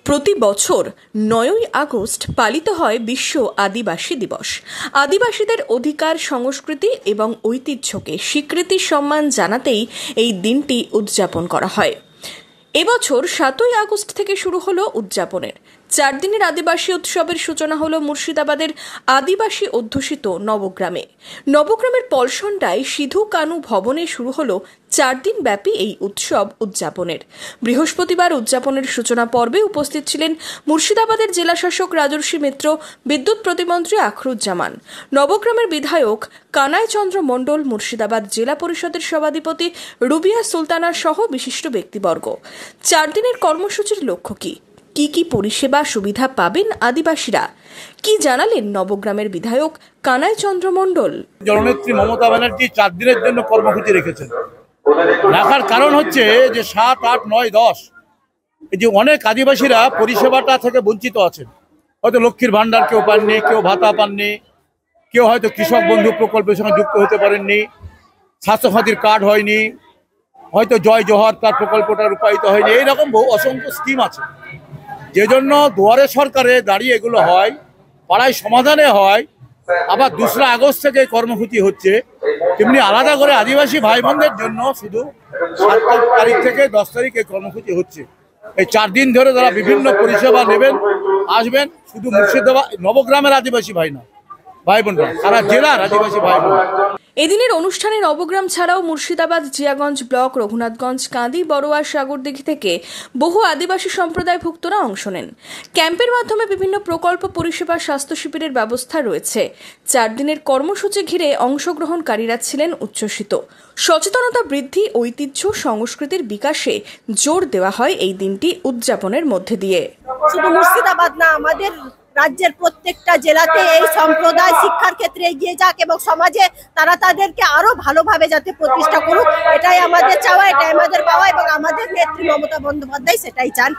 প্রতি বছর ৯ই আগস্ট পালিত হয় বিশ্ব আদিবাসী দিবস। আদিবাসীদের অধিকার, সংস্কৃতি এবং ঐতিহ্যকে স্বীকৃতি সম্মান জানাতেই এই দিনটি উদযাপন করা হয়। এবছর ৭ই আগস্ট থেকে শুরু হলো উদযাপনের ৪ দিনের আদিবাসী উৎসবের সূচনা হলো মুর্শিদাবাদের আদিবাসী অধ্যুষিত নবগ্রামে। নবগ্রামের পলসন্ডায় সিধু কানু ভবনে শুরু হলো ৪ দিন ব্যাপী এই উৎসব উদযাপনের। বৃহস্পতিবার উদযাপনের সূচনা পর্বে উপস্থিত ছিলেন মুর্শিদাবাদের জেলাশাসক রাজর্ষি মিত্র, বিদ্যুৎ প্রতিমন্ত্রী আখরুজ্জামান, নবগ্রামের বিধায়ক কানাই চন্দ্র মণ্ডল, মুর্শিদাবাদ জেলা পরিষদের সভাধিপতি রুবিয়া সুলতানা সহ বিশিষ্ট ব্যক্তিবর্গ। ৪ দিনের কর্মসূচির লক্ষ্য কি কি পরিষেবা সুবিধা পাবেন আদিবাসীরা, কি জানালেন নবগ্রামের বিধায়ক কানাই চন্দ্র মণ্ডল। জননেত্রী মমতা ব্যানার্জি ৪ দিনের জন্য কর্মসূচি রেখেছেন। রাখার কারণ হচ্ছে যে ৭, ৮, ৯, ১০ এই যে অনেক আদিবাসীরা পরিষেবাটা থেকে বঞ্চিত আছেন। হয়তো লক্ষ্মীর ভাণ্ডার কেউ পাননি, কেউ ভাতা পাননি, কেউ হয়তো কৃষক বন্ধু প্রকল্পের সঙ্গে যুক্ত হতে পারেননি, স্বাস্থ্যসাথীর কার্ড হয়নি, হয়তো জয় জোহার তার প্রকল্পটা রূপায়িত হয়নি। এইরকম বহু অসংখ্য স্কিম আছে, যে জন্য দুয়ারে সরকারে দাঁড়িয়ে এগুলো হয়, পাড়ায় সমাধানে হয়। আবার ২রা আগস্ট থেকে কর্মসূচি হচ্ছে, তেমনি আলাদা করে আদিবাসী ভাই বোনদের জন্য শুধু ৭ তারিখ থেকে ১০ তারিখ এই কর্মসূচি হচ্ছে। এই ৪ দিন ধরে তারা বিভিন্ন পরিষেবা নেবেন, আসবেন। শুধু মুর্শিদাবাদ নবগ্রামের আদিবাসী ভাই না, ভাই বোনরা, সারা জেলার আদিবাসী ভাই বোন। এদিনের অনুষ্ঠানে নবগ্রাম ছাড়াও মুর্শিদাবাদ, জিয়াগঞ্জ ব্লক, রঘুনাথগঞ্জ, কাঁদি, বড়োয়া, সাগরদিঘি থেকে বহু আদিবাসী সম্প্রদায়ভুক্তরা অংশ নেন। ক্যাম্পের মাধ্যমে বিভিন্ন প্রকল্প, পরিষেবা, স্বাস্থ্য শিবিরের ব্যবস্থা রয়েছে। ৪ দিনের কর্মসূচি ঘিরে অংশগ্রহণকারীরা ছিলেন উচ্ছ্বসিত। সচেতনতা বৃদ্ধি, ঐতিহ্য, সংস্কৃতির বিকাশে জোর দেওয়া হয় এই দিনটি উদযাপনের মধ্যে দিয়ে। শুধু মুর্শিদাবাদ না, আমাদের রাজ্যের প্রত্যেকটা জেলাতে এই সম্প্রদায় শিক্ষার ক্ষেত্রে এগিয়ে যাক এবং সমাজে তারা তাদেরকে আরো ভালোভাবে যাতে প্রতিষ্ঠা করুক, এটাই আমাদের চাওয়া, এটাই আমাদের পাওয়া এবং আমাদের নেত্রী মমতা বন্দ্যোপাধ্যায় সেটাই চান।